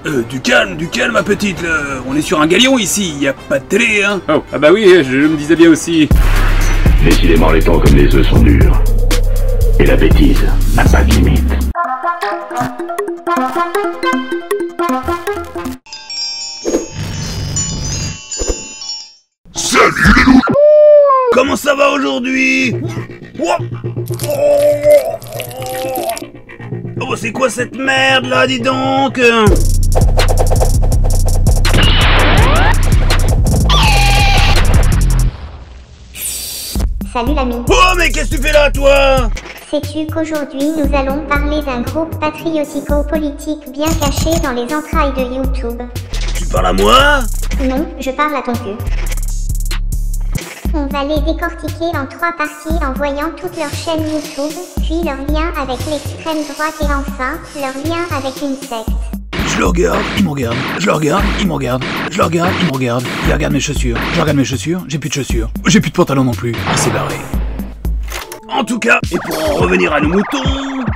Du calme ma petite, on est sur un galion ici, y a pas de télé, hein. Oh, ah bah oui, je me disais bien aussi. Décidément, les temps comme les œufs sont durs. Et la bêtise n'a pas de limite. Salut les loups. Comment ça va aujourd'hui? Oh, c'est quoi cette merde là, dis donc? Salut l'ami. Oh, mais qu'est-ce que tu fais là, toi? Sais-tu qu'aujourd'hui nous allons parler d'un groupe patriotico-politique bien caché dans les entrailles de YouTube? Tu parles à moi? Non, je parle à ton cul. On va les décortiquer en 3 parties en voyant toutes leurs chaînes YouTube, puis leur lien avec l'extrême droite et enfin, leur lien avec une secte. Je le regarde, il me regarde. Je le regarde, il me regarde. Je le regarde, il me regarde. Il regarde mes chaussures. Je regarde mes chaussures, j'ai plus de chaussures. J'ai plus de pantalon non plus. Ah, c'est barré. En tout cas, et pour en revenir à nos moutons,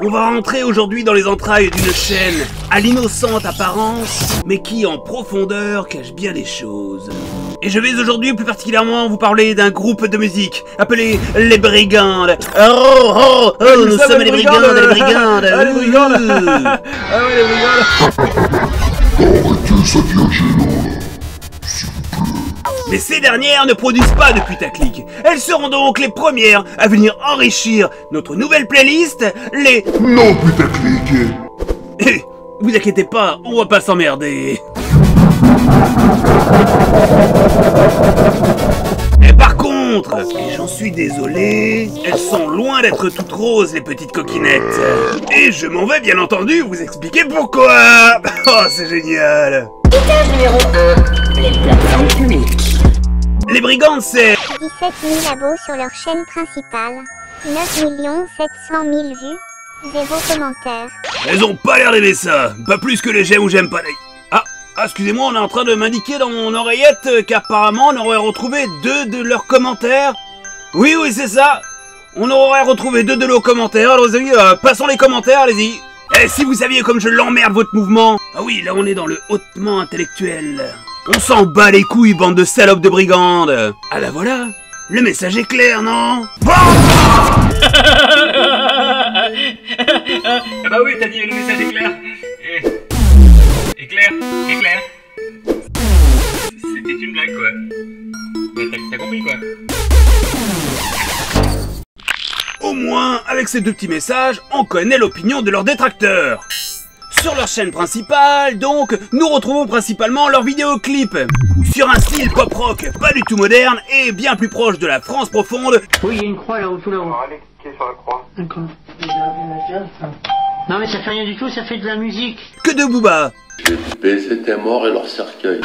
on va rentrer aujourd'hui dans les entrailles d'une chaîne à l'innocente apparence, mais qui en profondeur cache bien des choses. Et je vais aujourd'hui plus particulièrement vous parler d'un groupe de musique appelé les Brigandes. Oh, nous sommes les Brigandes, les Brigandes. Ah, les Brigandes. Ah ouais, les Brigandes. Arrêtez, ça devient gênant là. Mais ces dernières ne produisent pas de putaclic. Elles seront donc les premières à venir enrichir notre nouvelle playlist, les... Non, putaclic. Eh, vous inquiétez pas, on va pas s'emmerder. Et par contre, et j'en suis désolé, elles sont loin d'être toutes roses les petites coquinettes. Et je m'en vais bien entendu vous expliquer pourquoi. Oh, c'est génial. Étage numéro 1, les plateformes publiques. Les Brigandes, c'est 17 000 abos sur leur chaîne principale, 9 700 000 vues, 0 commentaires. Elles ont pas l'air d'aimer ça. Pas plus que les j'aime ou j'aime pas. Ah, excusez-moi, on est en train de m'indiquer dans mon oreillette qu'apparemment on aurait retrouvé 2 de leurs commentaires. Oui, c'est ça. On aurait retrouvé 2 de leurs commentaires. Alors, les amis, passons les commentaires, allez-y. Eh, si vous saviez comme je l'emmerde votre mouvement. Ah oui, là on est dans le hautement intellectuel. On s'en bat les couilles, bande de salopes de brigandes. Ah bah voilà, le message est clair, non? Ah bah oui, t'as dit le message est clair. Éclair. C'était une blague, quoi. Mais t'as compris, quoi. Au moins, avec ces 2 petits messages, on connaît l'opinion de leurs détracteurs. Sur leur chaîne principale, donc, nous retrouvons principalement leurs vidéoclips. Sur un style pop-rock pas du tout moderne et bien plus proche de la France profonde. Oui, il y a une croix là-haut, tout là-haut. Allez, cliquez sur la croix. D'accord. Non mais ça fait rien du tout, ça fait de la musique. Que de Booba. J'ai baisé tes morts et leur cercueil.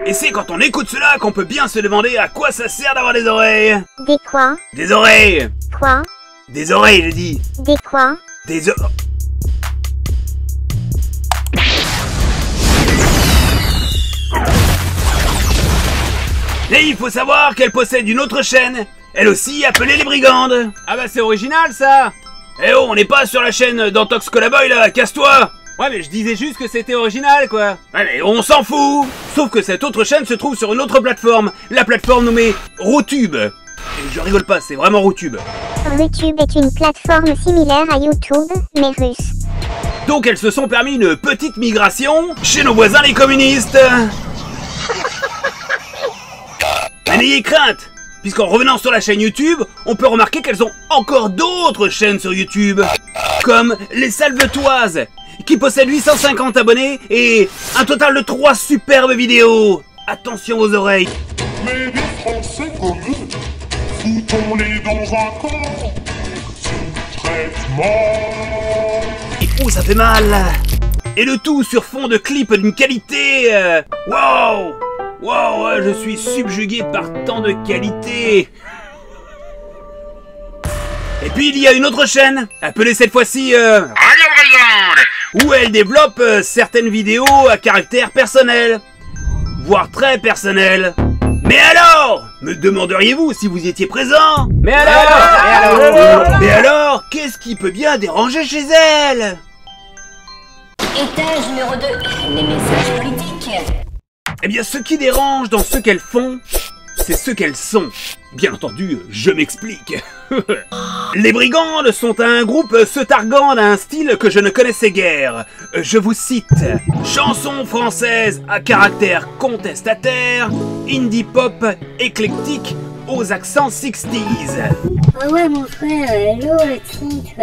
Et c'est quand on écoute cela qu'on peut bien se demander à quoi ça sert d'avoir des oreilles. Des quoi? Des oreilles. Quoi? Des oreilles, je dis. Des quoi? Des oreilles. Et il faut savoir qu'elle possède une autre chaîne, elle aussi appelée les Brigandes. Ah bah c'est original ça. Eh oh, on n'est pas sur la chaîne d'Antox Colaboy là, casse-toi. Ouais mais je disais juste que c'était original quoi. Ouais mais on s'en fout. Sauf que cette autre chaîne se trouve sur une autre plateforme, la plateforme nommée Routube. Et je rigole pas, c'est vraiment Routube. Routube est une plateforme similaire à YouTube, mais russe. Donc elles se sont permis une petite migration chez nos voisins les communistes. Mais n'ayez crainte, puisqu'en revenant sur la chaîne YouTube, on peut remarquer qu'elles ont encore d'autres chaînes sur YouTube, comme les Salvetoises, qui possèdent 850 abonnés et un total de 3 superbes vidéos. Attention aux oreilles. Mais les Français communs, foutons-les dans un corps sous traitement. Oh, ça fait mal. Et le tout sur fond de clips d'une qualité... Wow. Wow, ouais, je suis subjugué par tant de qualité. Et puis il y a une autre chaîne, appelée cette fois-ci où elle développe certaines vidéos à caractère personnel, voire très personnel. Mais Me demanderiez-vous si vous y étiez présent? Mais alors? Mais alors, qu'est-ce qui peut bien déranger chez elle? Étage numéro 2. Les messages politiques. Eh bien, ce qui dérange dans ce qu'elles font, c'est ce qu'elles sont. Bien entendu, je m'explique. Les Brigandes sont un groupe se targuant d'un style que je ne connaissais guère. Je vous cite. Chanson française à caractère contestataire, indie pop éclectique aux accents 60s. Ah ouais mon frère, hello le titre.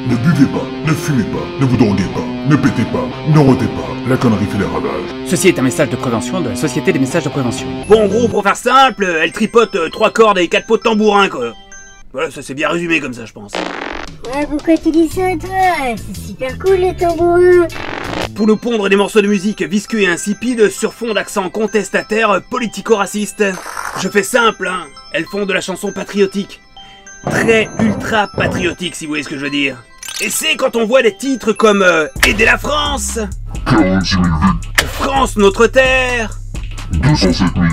Ne buvez pas, ne fumez pas, ne vous droguez pas, ne pétez pas, ne rôtez pas, la connerie fait des ravages. Ceci est un message de prévention de la Société des messages de prévention. Bon, en gros, pour faire simple, elle tripote 3 cordes et 4 pots de tambourin, quoi. Voilà, ça c'est bien résumé comme ça, je pense. Ouais, pourquoi tu dis ça toi? C'est super cool le tambourin. Pour nous pondre des morceaux de musique visqueux et insipides sur fond d'accent contestataire politico-raciste. Je fais simple, hein. Elles font de la chanson patriotique. Très ultra patriotique, si vous voyez ce que je veux dire. Et c'est quand on voit des titres comme Aider la France, 46 000 vues, France notre terre, 207 000 vues,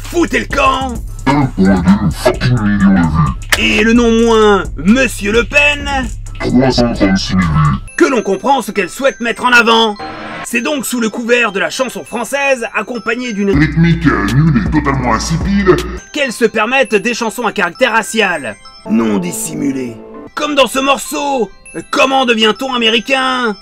Foutez le camp, 1,2 fucking million de vues, et le non moins Monsieur Le Pen, 336 000 vues. que l'on comprend ce qu'elle souhaite mettre en avant. C'est donc sous le couvert de la chanson française, accompagnée d'une Rythmique nulle et totalement insipide, qu'elles se permettent des chansons à caractère racial, non dissimulées. Comme dans ce morceau, comment devient-on américain?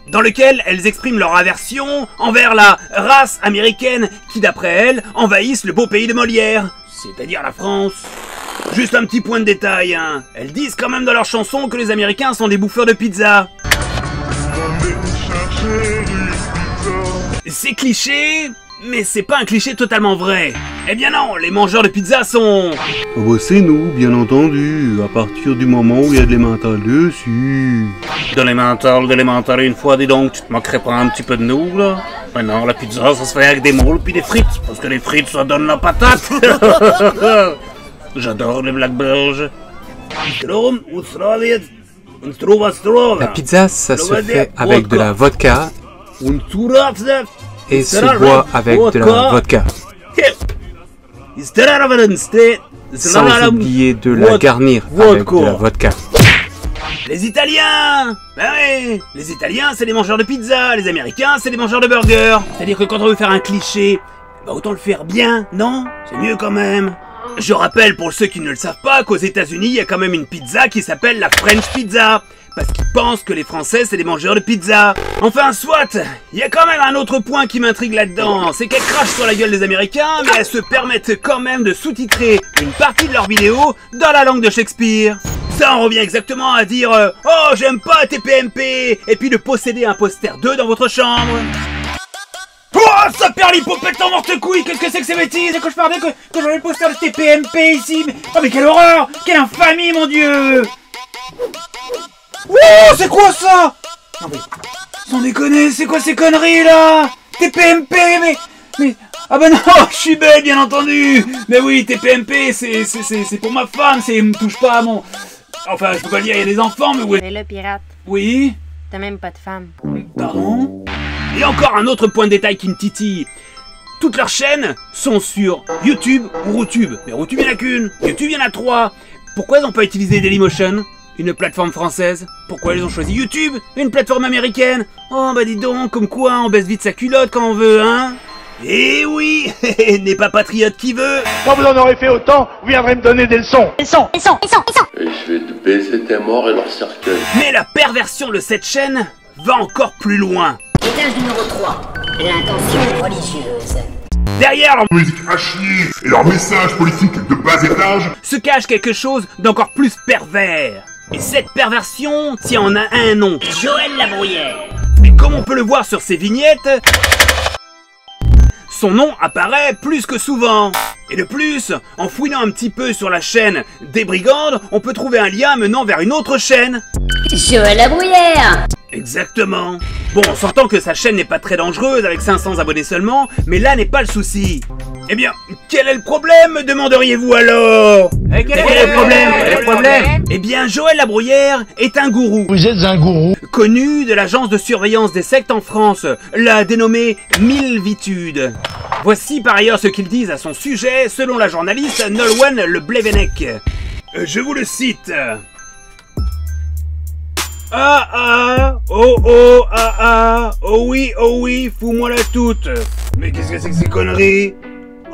Dans lequel elles expriment leur aversion envers la race américaine qui, d'après elles, envahissent le beau pays de Molière, c'est-à-dire la France. Juste un petit point de détail, hein. Elles disent quand même dans leur chanson que les Américains sont des bouffeurs de pizza. C'est cliché, mais c'est pas un cliché totalement vrai. Eh bien non, les mangeurs de pizza sont... Oh bah c'est nous, bien entendu, à partir du moment où il y a de l'emmental dessus. De l'emmental une fois, dis donc, tu te moquerais pas un petit peu de nous, là? Maintenant, la pizza, ça se fait avec des moules puis des frites, parce que les frites, ça donne la patate. J'adore les blagues belges. La pizza, ça se fait avec de la vodka et se boit avec de la vodka. Sans oublier de la garnir avec de la vodka. Les Italiens! Ben oui, les Italiens c'est des mangeurs de pizza, les Américains c'est des mangeurs de burgers. C'est-à-dire que quand on veut faire un cliché, bah autant le faire bien, non? C'est mieux quand même. Je rappelle pour ceux qui ne le savent pas qu'aux États-Unis il y a quand même une pizza qui s'appelle la French Pizza. Parce qu'ils pensent que les Français c'est des mangeurs de pizza. Enfin soit, il y a quand même un autre point qui m'intrigue là-dedans, c'est qu'elles crachent sur la gueule des Américains, mais elles se permettent quand même de sous-titrer une partie de leurs vidéos dans la langue de Shakespeare. Ça en revient exactement à dire oh j'aime pas TPMP, et puis de posséder un poster 2 dans votre chambre. Oh ça perd l'hypopète en morte couille, qu'est-ce que c'est que ces bêtises? Que je parlais que j'avais le poster de TPMP ici, mais... Oh mais quelle horreur! Quelle infamie mon dieu! Oh, c'est quoi ça? Non mais, sans déconner, c'est quoi ces conneries là? TPMP, mais... Ah bah non, je suis bête bien entendu. Mais oui, TPMP, c'est pour ma femme, me touche pas à mon... Enfin, je peux pas le dire, il y a des enfants, mais ouais... Mais le pirate, Oui? t'as même pas de femme. Pardon? Et encore un autre point de détail qui me titille. Toutes leurs chaînes sont sur YouTube ou Routube. Mais Routube, il n'y en a qu'une. YouTube, il y en a 3. Pourquoi ils n'ont pas utilisé Dailymotion? Une plateforme française? Pourquoi ils ont choisi YouTube? Une plateforme américaine? Oh bah dis donc, comme quoi on baisse vite sa culotte quand on veut, hein? Eh oui, n'est pas patriote qui veut. Quand vous en aurez fait autant, vous viendrez me donner des leçons. Et je vais te baiser tes morts et leur cercueil. Mais la perversion de cette chaîne va encore plus loin. Étage numéro 3. L'intention religieuse. Derrière leur musique à chier et leurs messages politiques de bas étage se cache quelque chose d'encore plus pervers. Et cette perversion tient en un nom. Joël Labruyère. Mais comme on peut le voir sur ces vignettes, son nom apparaît plus que souvent. Et de plus, en fouillant un petit peu sur la chaîne des Brigandes, on peut trouver un lien menant vers une autre chaîne. Joël Labruyère. Exactement. Bon, on s'entend que sa chaîne n'est pas très dangereuse avec 500 abonnés seulement, mais là n'est pas le souci. Eh bien, quel est le problème, me demanderiez-vous alors? Quel est le problème? Eh bien, Joël Labruyère est un gourou. Vous êtes un gourou. Connu de l'agence de surveillance des sectes en France, la dénommée Milvitude. Voici par ailleurs ce qu'ils disent à son sujet, selon la journaliste Nolwenn Le Blevenec. Je vous le cite. Oh oui, fous-moi la toute. Mais qu'est-ce que c'est que ces conneries?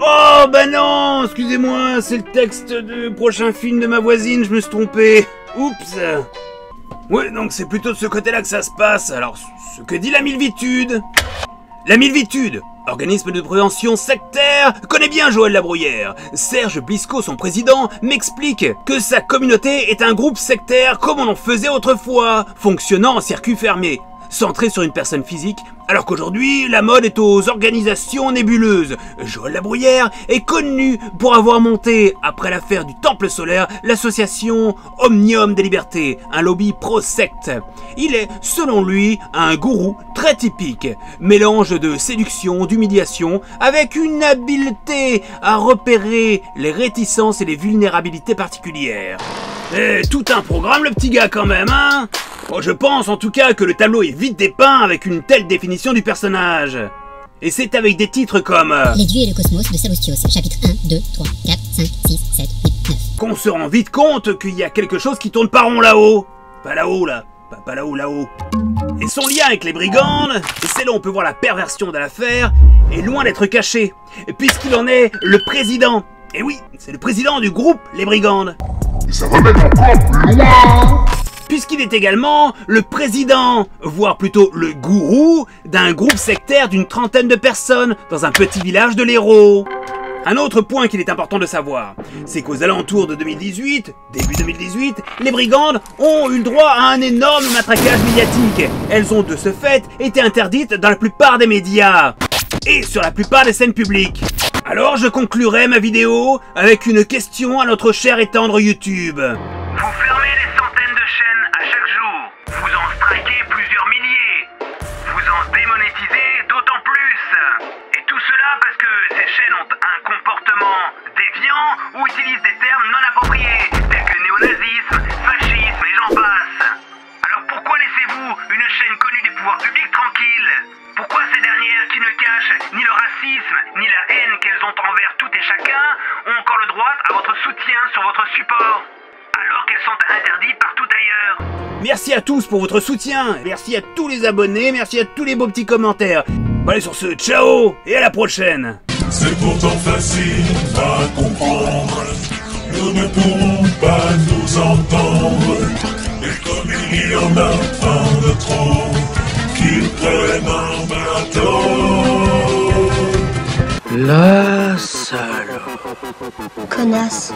Oh bah non, excusez-moi, c'est le texte du prochain film de ma voisine, je me suis trompé. Oups. Ouais, donc c'est plutôt de ce côté-là que ça se passe. Alors, ce que dit la Milvitude. La Milvitude, organisme de prévention sectaire, connaît bien Joël Labruyère. Serge Blisco, son président, m'explique que sa communauté est un groupe sectaire comme on en faisait autrefois, fonctionnant en circuit fermé, centré sur une personne physique, alors qu'aujourd'hui, la mode est aux organisations nébuleuses. Joël Labruyère est connu pour avoir monté, après l'affaire du Temple solaire, l'association Omnium des Libertés, un lobby pro-secte. Il est, selon lui, un gourou très typique, mélange de séduction, d'humiliation, avec une habileté à repérer les réticences et les vulnérabilités particulières. Et tout un programme le petit gars quand même, hein? Bon, je pense en tout cas que le tableau est vite dépeint avec une telle définition du personnage. Et c'est avec des titres comme Les dieux et le cosmos de Salustios, chapitre 1, 2, 3, 4, 5, 6, 7, 8, 9. Qu'on se rend vite compte qu'il y a quelque chose qui tourne pas rond là-haut. Pas là-haut là, pas là-haut, là-haut. Et son lien avec les brigandes, et c'est là où on peut voir la perversion de l'affaire, est loin d'être caché, puisqu'il en est le président. Et oui, c'est le président du groupe Les Brigandes. Et ça va mettre encore plus loin. Puisqu'il est également le président, voire plutôt le gourou, d'un groupe sectaire d'une trentaine de personnes dans un petit village de l'Hérault. Un autre point qu'il est important de savoir, c'est qu'aux alentours de 2018, début 2018, les brigandes ont eu le droit à un énorme matraquage médiatique. Elles ont de ce fait été interdites dans la plupart des médias et sur la plupart des scènes publiques. Alors je conclurai ma vidéo avec une question à notre cher et tendre YouTube. Vous fermez des centaines de chaînes à chaque jour, vous en strikez plusieurs milliers, vous en démonétisez d'autant plus. Et tout cela parce que ces chaînes ont un comportement déviant ou utilisent des termes non appropriés, tels que néonazisme, fascisme et j'en passe. Alors pourquoi laissez-vous une chaîne connue des pouvoirs publics tranquille? Pourquoi ces dernières qui ne cachent ni le racisme, ni la haine qu'elles ont envers tout et chacun, ont encore le droit à votre soutien sur votre support, alors qu'elles sont interdites partout ailleurs? Merci à tous pour votre soutien, merci à tous les abonnés, merci à tous les beaux petits commentaires. Bon, allez sur ce, ciao et à la prochaine. C'est pourtant facile à comprendre, nous ne pourrons pas nous entendre, et comme il y en a un de trop, qu'ils prennent un bateau. La salope. Connasse.